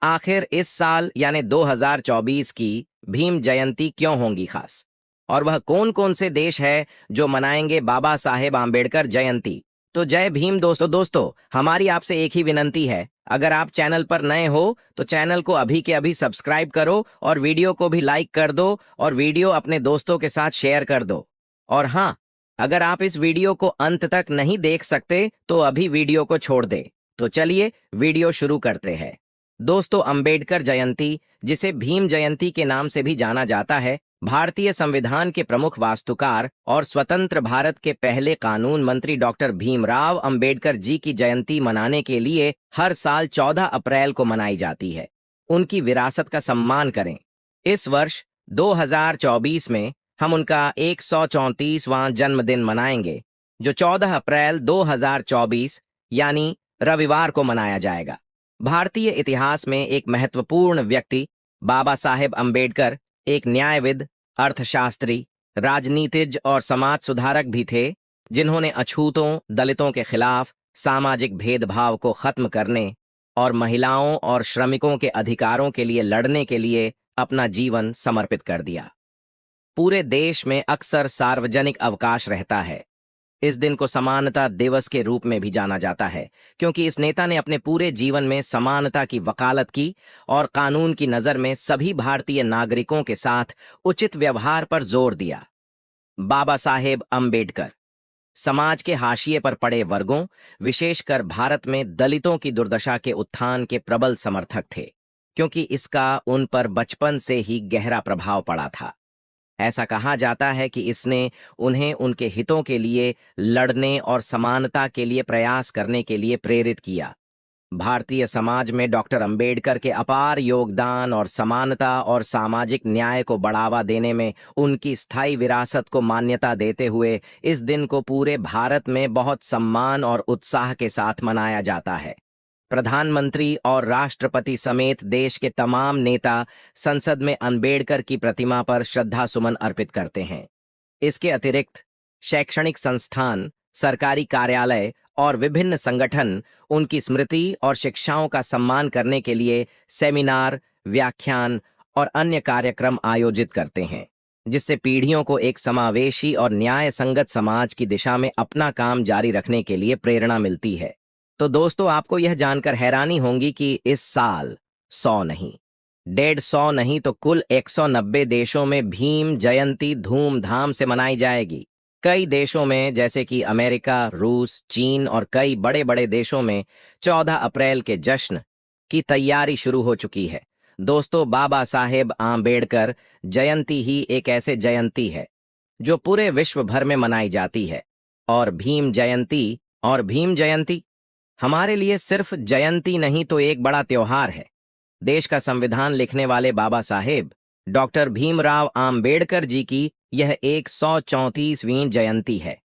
आखिर इस साल यानी 2024 की भीम जयंती क्यों होंगी खास? और वह कौन कौन से देश है जो मनाएंगे बाबा साहेब आम्बेडकर जयंती? तो जय भीम दोस्तों, हमारी आपसे एक ही विनंती है, अगर आप चैनल पर नए हो तो चैनल को अभी के अभी सब्सक्राइब करो और वीडियो को भी लाइक कर दो और वीडियो अपने दोस्तों के साथ शेयर कर दो। और हाँ, अगर आप इस वीडियो को अंत तक नहीं देख सकते तो अभी वीडियो को छोड़ दे। तो चलिए वीडियो शुरू करते हैं। दोस्तों, अंबेडकर जयंती, जिसे भीम जयंती के नाम से भी जाना जाता है, भारतीय संविधान के प्रमुख वास्तुकार और स्वतंत्र भारत के पहले कानून मंत्री डॉक्टर भीमराव अंबेडकर जी की जयंती मनाने के लिए हर साल 14 अप्रैल को मनाई जाती है। उनकी विरासत का सम्मान करें। इस वर्ष 2024 में हम उनका 134वां जन्मदिन मनाएंगे, जो 14 अप्रैल 2024 यानी रविवार को मनाया जाएगा। भारतीय इतिहास में एक महत्वपूर्ण व्यक्ति बाबा साहेब अंबेडकर एक न्यायविद, अर्थशास्त्री, राजनीतिज्ञ और समाज सुधारक भी थे, जिन्होंने अछूतों, दलितों के खिलाफ सामाजिक भेदभाव को खत्म करने और महिलाओं और श्रमिकों के अधिकारों के लिए लड़ने के लिए अपना जीवन समर्पित कर दिया। पूरे देश में अक्सर सार्वजनिक अवकाश रहता है। इस दिन को समानता दिवस के रूप में भी जाना जाता है, क्योंकि इस नेता ने अपने पूरे जीवन में समानता की वकालत की और कानून की नजर में सभी भारतीय नागरिकों के साथ उचित व्यवहार पर जोर दिया। बाबा साहेब अंबेडकर समाज के हाशिए पर पड़े वर्गों, विशेषकर भारत में दलितों की दुर्दशा के उत्थान के प्रबल समर्थक थे, क्योंकि इसका उन पर बचपन से ही गहरा प्रभाव पड़ा था। ऐसा कहा जाता है कि इसने उन्हें उनके हितों के लिए लड़ने और समानता के लिए प्रयास करने के लिए प्रेरित किया। भारतीय समाज में डॉक्टर अंबेडकर के अपार योगदान और समानता और सामाजिक न्याय को बढ़ावा देने में उनकी स्थायी विरासत को मान्यता देते हुए इस दिन को पूरे भारत में बहुत सम्मान और उत्साह के साथ मनाया जाता है। प्रधानमंत्री और राष्ट्रपति समेत देश के तमाम नेता संसद में अंबेडकर की प्रतिमा पर श्रद्धा सुमन अर्पित करते हैं। इसके अतिरिक्त शैक्षणिक संस्थान, सरकारी कार्यालय और विभिन्न संगठन उनकी स्मृति और शिक्षाओं का सम्मान करने के लिए सेमिनार, व्याख्यान और अन्य कार्यक्रम आयोजित करते हैं, जिससे पीढ़ियों को एक समावेशी और न्याय संगत समाज की दिशा में अपना काम जारी रखने के लिए प्रेरणा मिलती है। तो दोस्तों, आपको यह जानकर हैरानी होगी कि इस साल 100 नहीं, 150 नहीं तो कुल 190 देशों में भीम जयंती धूमधाम से मनाई जाएगी। कई देशों में जैसे कि अमेरिका, रूस, चीन और कई बड़े बड़े देशों में 14 अप्रैल के जश्न की तैयारी शुरू हो चुकी है। दोस्तों, बाबा साहेब आम्बेडकर जयंती ही एक ऐसे जयंती है जो पूरे विश्व भर में मनाई जाती है, और भीम जयंती हमारे लिए सिर्फ जयंती नहीं तो एक बड़ा त्योहार है। देश का संविधान लिखने वाले बाबा साहेब डॉक्टर भीमराव आम्बेडकर जी की यह 134वीं जयंती है।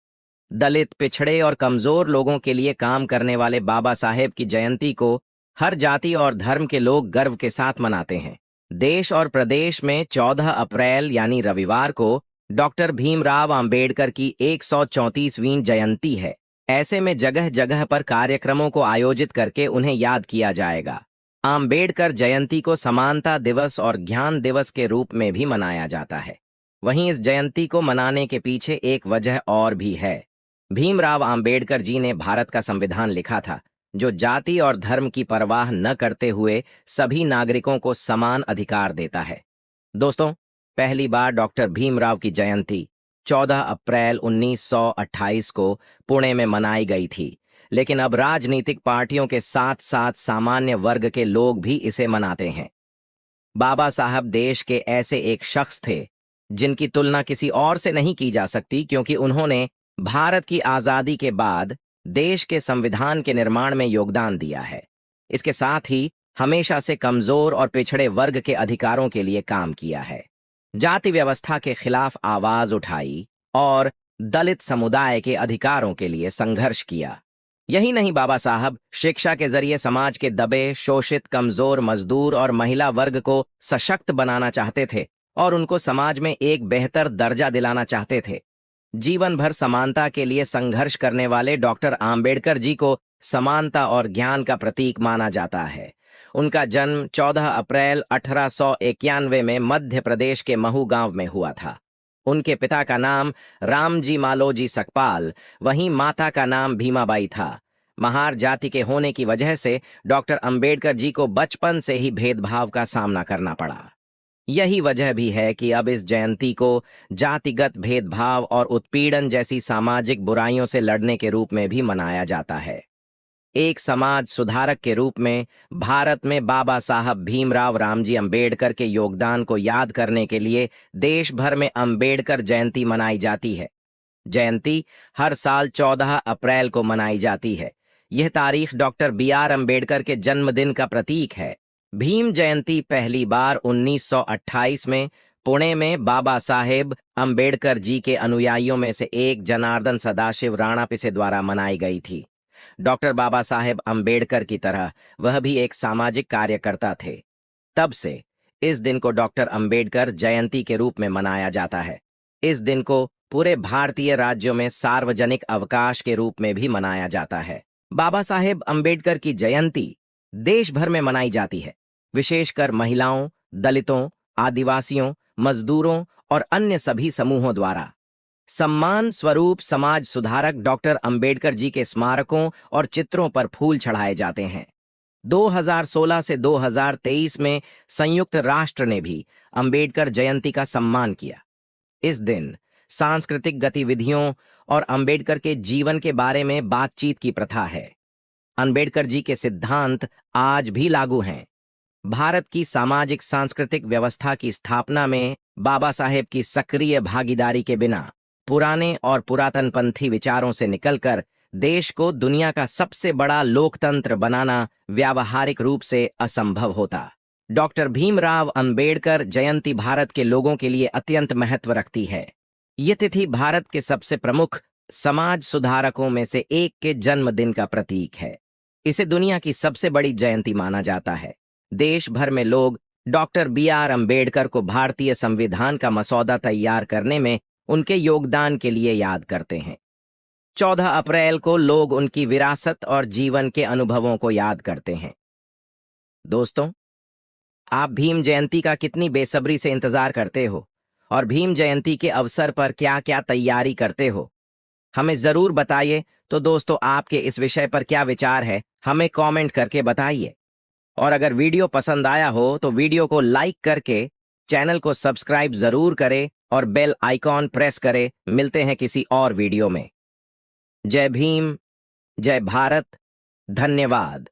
दलित, पिछड़े और कमजोर लोगों के लिए काम करने वाले बाबा साहेब की जयंती को हर जाति और धर्म के लोग गर्व के साथ मनाते हैं। देश और प्रदेश में 14 अप्रैल यानी रविवार को डॉक्टर भीमराव आम्बेडकर की 134वीं जयंती है। ऐसे में जगह जगह पर कार्यक्रमों को आयोजित करके उन्हें याद किया जाएगा। आम्बेडकर जयंती को समानता दिवस और ज्ञान दिवस के रूप में भी मनाया जाता है। वहीं इस जयंती को मनाने के पीछे एक वजह और भी है। भीमराव आम्बेडकर जी ने भारत का संविधान लिखा था, जो जाति और धर्म की परवाह न करते हुए सभी नागरिकों को समान अधिकार देता है। दोस्तों, पहली बार डॉक्टर भीमराव की जयंती 14 अप्रैल 1928 को पुणे में मनाई गई थी, लेकिन अब राजनीतिक पार्टियों के साथ साथ सामान्य वर्ग के लोग भी इसे मनाते हैं। बाबा साहब देश के ऐसे एक शख्स थे जिनकी तुलना किसी और से नहीं की जा सकती, क्योंकि उन्होंने भारत की आजादी के बाद देश के संविधान के निर्माण में योगदान दिया है। इसके साथ ही हमेशा से कमजोर और पिछड़े वर्ग के अधिकारों के लिए काम किया है, जाति व्यवस्था के खिलाफ आवाज उठाई और दलित समुदाय के अधिकारों के लिए संघर्ष किया। यही नहीं, बाबा साहब शिक्षा के जरिए समाज के दबे, शोषित, कमजोर, मजदूर और महिला वर्ग को सशक्त बनाना चाहते थे और उनको समाज में एक बेहतर दर्जा दिलाना चाहते थे। जीवन भर समानता के लिए संघर्ष करने वाले डॉक्टर आम्बेडकर जी को समानता और ज्ञान का प्रतीक माना जाता है। उनका जन्म 14 अप्रैल 1891 में मध्य प्रदेश के महू गांव में हुआ था। उनके पिता का नाम रामजी मालोजी सकपाल, वहीं माता का नाम भीमाबाई था। महार जाति के होने की वजह से डॉक्टर अंबेडकर जी को बचपन से ही भेदभाव का सामना करना पड़ा। यही वजह भी है कि अब इस जयंती को जातिगत भेदभाव और उत्पीड़न जैसी सामाजिक बुराइयों से लड़ने के रूप में भी मनाया जाता है। एक समाज सुधारक के रूप में भारत में बाबा साहब भीमराव रामजी अंबेडकर के योगदान को याद करने के लिए देश भर में अंबेडकर जयंती मनाई जाती है। जयंती हर साल 14 अप्रैल को मनाई जाती है। यह तारीख डॉक्टर B.R. अंबेडकर के जन्मदिन का प्रतीक है। भीम जयंती पहली बार 1928 में पुणे में बाबा साहेब अंबेडकर जी के अनुयायियों में से एक जनार्दन सदाशिव राणापिसे द्वारा मनाई गई थी। डॉक्टर बाबा साहेब अंबेडकर की तरह वह भी एक सामाजिक कार्यकर्ता थे। तब से इस दिन को डॉक्टर अंबेडकर जयंती के रूप में मनाया जाता है। इस दिन को पूरे भारतीय राज्यों में सार्वजनिक अवकाश के रूप में भी मनाया जाता है। बाबा साहेब अंबेडकर की जयंती देश भर में मनाई जाती है, विशेषकर महिलाओं, दलितों, आदिवासियों, मजदूरों और अन्य सभी समूहों द्वारा। सम्मान स्वरूप समाज सुधारक डॉक्टर अंबेडकर जी के स्मारकों और चित्रों पर फूल चढ़ाए जाते हैं। 2016 से 2023 में संयुक्त राष्ट्र ने भी अंबेडकर जयंती का सम्मान किया। इस दिन सांस्कृतिक गतिविधियों और अंबेडकर के जीवन के बारे में बातचीत की प्रथा है। अंबेडकर जी के सिद्धांत आज भी लागू हैं। भारत की सामाजिक सांस्कृतिक व्यवस्था की स्थापना में बाबा साहेब की सक्रिय भागीदारी के बिना पुराने और पुरातनपंथी विचारों से निकलकर देश को दुनिया का सबसे बड़ा लोकतंत्र बनाना व्यावहारिक रूप से असंभव होता। डॉक्टर भीमराव अंबेडकर जयंती भारत के लोगों के लिए अत्यंत महत्व रखती है। ये तिथि भारत के सबसे प्रमुख समाज सुधारकों में से एक के जन्मदिन का प्रतीक है। इसे दुनिया की सबसे बड़ी जयंती माना जाता है। देश भर में लोग डॉक्टर B.R. अंबेडकर को भारतीय संविधान का मसौदा तैयार करने में उनके योगदान के लिए याद करते हैं। 14 अप्रैल को लोग उनकी विरासत और जीवन के अनुभवों को याद करते हैं। दोस्तों, आप भीम जयंती का कितनी बेसब्री से इंतजार करते हो और भीम जयंती के अवसर पर क्या क्या तैयारी करते हो, हमें जरूर बताइए। तो दोस्तों, आपके इस विषय पर क्या विचार है, हमें कमेंट करके बताइए। और अगर वीडियो पसंद आया हो तो वीडियो को लाइक करके चैनल को सब्सक्राइब जरूर करें और बेल आइकॉन प्रेस करें। मिलते हैं किसी और वीडियो में। जय भीम, जय भारत, धन्यवाद।